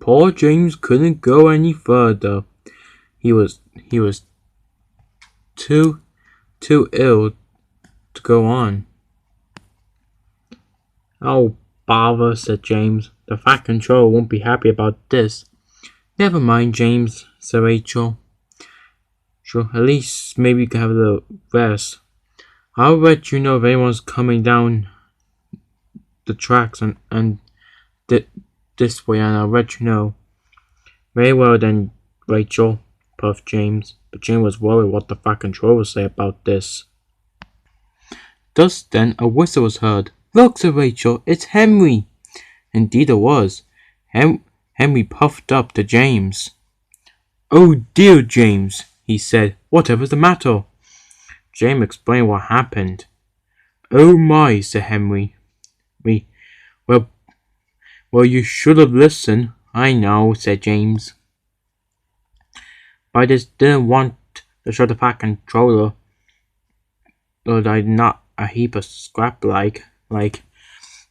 Poor James couldn't go any further. He was too ill to go on. Oh, bother, said James. The Fat Controller won't be happy about this. Never mind, James, said Rachel. Sure, at least maybe you can have a little rest. I'll let you know if anyone's coming down the tracks and this way, and I'll let you know. Very well then, Rachel, puffed James. But James was worried what the Fat Controller would say about this. Just then a whistle was heard. Look, said Rachel, it's Henry. Indeed it was. Henry puffed up to James. Oh dear, James, he said. Whatever's the matter? James explained what happened. Oh my, said Henry. Well, you should have listened. I know, said James. But I just didn't want to show the Fat Controller that I'm not a heap of scrap like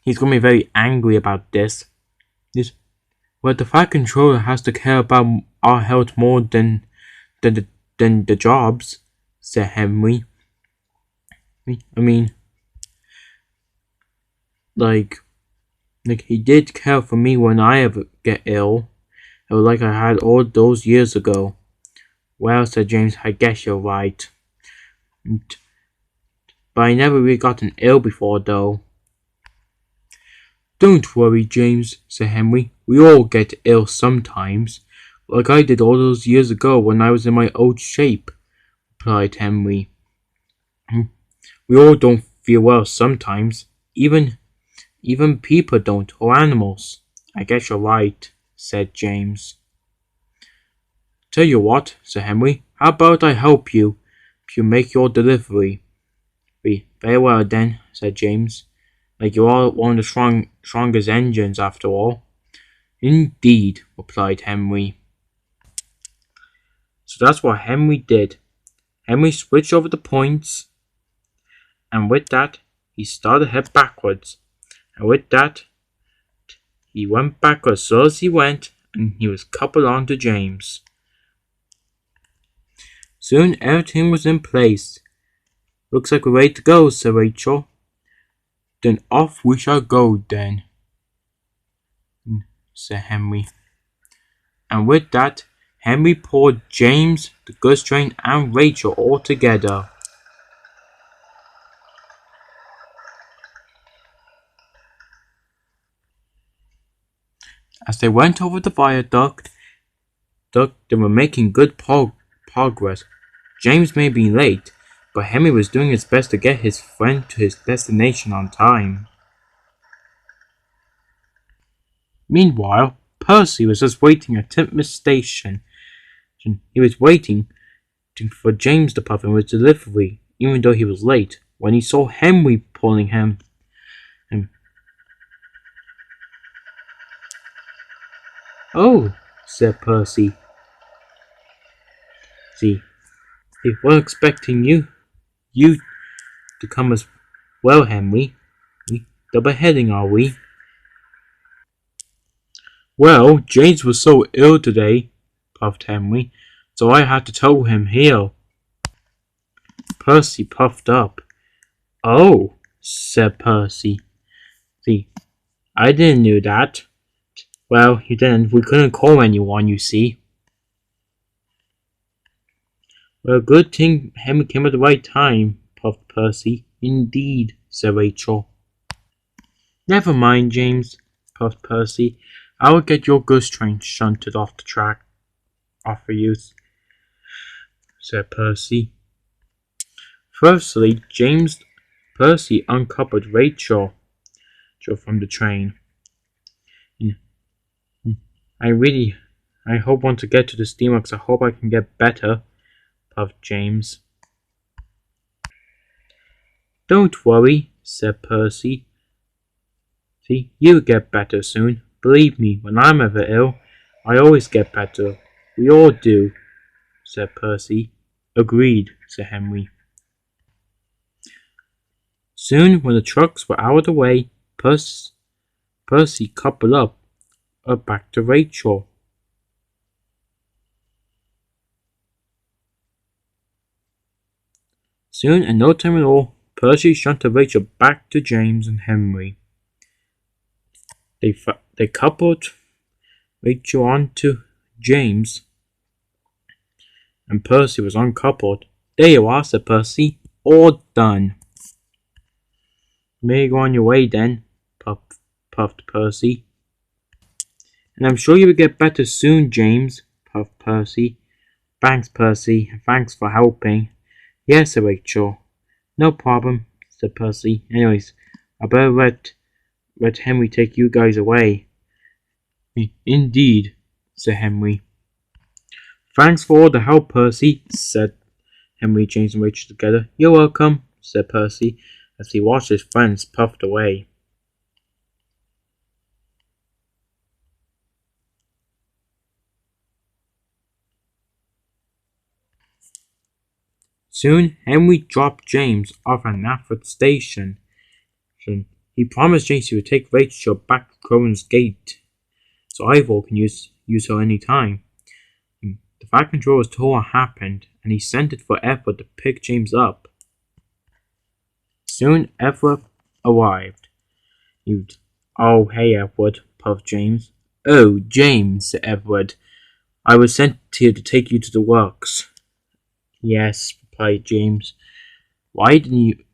he's gonna be very angry about this. Well, the Fat Controller has to care about our health more than the jobs, said Henry. I mean, like he did care for me when I ever get ill, like I had all those years ago. Well, said James, I guess you're right. But I never really gotten ill before, though. Don't worry, James, said Henry. We all get ill sometimes, like I did all those years ago when I was in my old shape, replied Henry. We all don't feel well sometimes, even people don't, or animals. I guess you're right, said James. Tell you what, said Henry, how about I help you if you make your delivery? Very well then, said James. Like you are one of the strongest engines after all. Indeed, replied Henry. So that's what Henry did. Henry switched over the points, and with that, he started to head backwards. And with that, he went backwards so as he went, and he was coupled onto James. Soon everything was in place. Looks like we're ready to go, said Rachel. Then off we shall go then, said Henry. And with that, Henry pulled James, the goods train, and Rachel all together. As they went over the viaduct, they were making good progress. James may be late, but Henry was doing his best to get his friend to his destination on time. Meanwhile, Percy was just waiting at Titmus Station. He was waiting for James to puff in his delivery, even though he was late, when he saw Henry pulling him. Oh, said Percy. See, we weren't expecting you to come as well, Henry. We double heading, are we? Well, James was so ill today, puffed Henry, so I had to tow him here. Percy puffed up. Oh, said Percy. See, I didn't know that. Well, you didn't. We couldn't call anyone, you see. Well, good thing Henry came at the right time, puffed Percy. Indeed, said Rachel. Never mind, James, puffed Percy. I will get your goods train shunted off the track. For you, said Percy. Firstly, Percy uncoupled Rachel from the train. I hope once I get to the steamworks, I hope I can get better, puffed James. Don't worry, said Percy. See, you'll get better soon. Believe me, when I'm ever ill, I always get better. We all do, said Percy. Agreed, said Henry. Soon, when the trucks were out of the way, Percy coupled up back to Rachel. Soon, in no time at all, Percy shunted Rachel back to James and Henry. They coupled Rachel onto James, and Percy was uncoupled. "There you are," said Percy. "All done." "May you go on your way then," puffed Percy. "And I'm sure you will get better soon, James," puffed Percy. "Thanks, Percy, and thanks for helping." "Yes," said Rachel. "No problem," said Percy. "Anyways, I better let Henry take you guys away." "Indeed," said Henry. "Thanks for all the help, Percy," said Henry, James, and Rachel together. "You're welcome," said Percy, as he watched his friends puffed away. Soon, Henry dropped James off at Nafford Station. He promised James he would take Rachel back to Crow's Gate, so Ivor can use her any time. The Fat Controller was told what happened, and he sent it for Edward to pick James up. Soon, Edward arrived. "Oh, hey, Edward," puffed James. "Oh, James," said Edward. "I was sent here to take you to the works." "Yes," replied James. Why didn't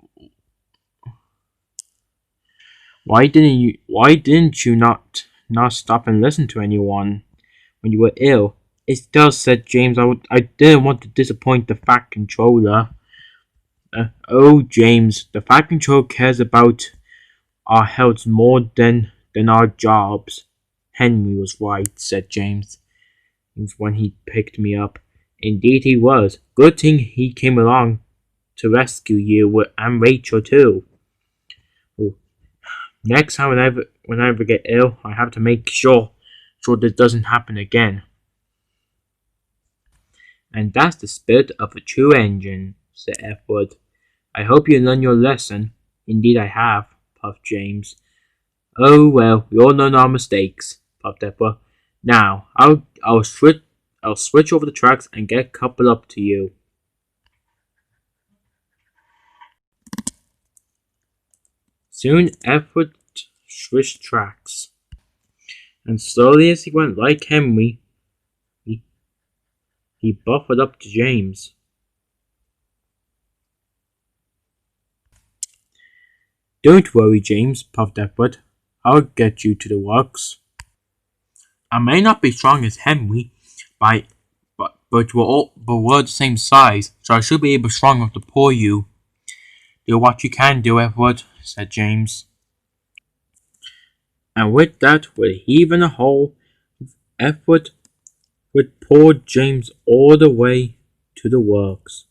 you not stop and listen to anyone when you were ill?" "It does," said James. I didn't want to disappoint the Fat Controller." "Oh, James, the Fat Controller cares about our health more than our jobs." "Henry was right," said James, when he picked me up. "Indeed he was. Good thing he came along to rescue you and Rachel too. Next time when I ever get ill, I have to make sure this doesn't happen again." "And that's the spirit of a true engine," said Edward. "I hope you learned your lesson." "Indeed I have," puffed James. "Oh well, we all learn our mistakes," puffed Edward. "Now I'll switch over the tracks and get coupled up to you." Soon Edward switched tracks, and slowly as he went, like Henry, he buffered up to James. "Don't worry, James," puffed Edward. "I'll get you to the works. I may not be strong as Henry, but we're the same size, so I should be able strong enough to pull you." "Do what you can do, Edward," said James. And with that, with a heave and a haul, Edward would pour James all the way to the works.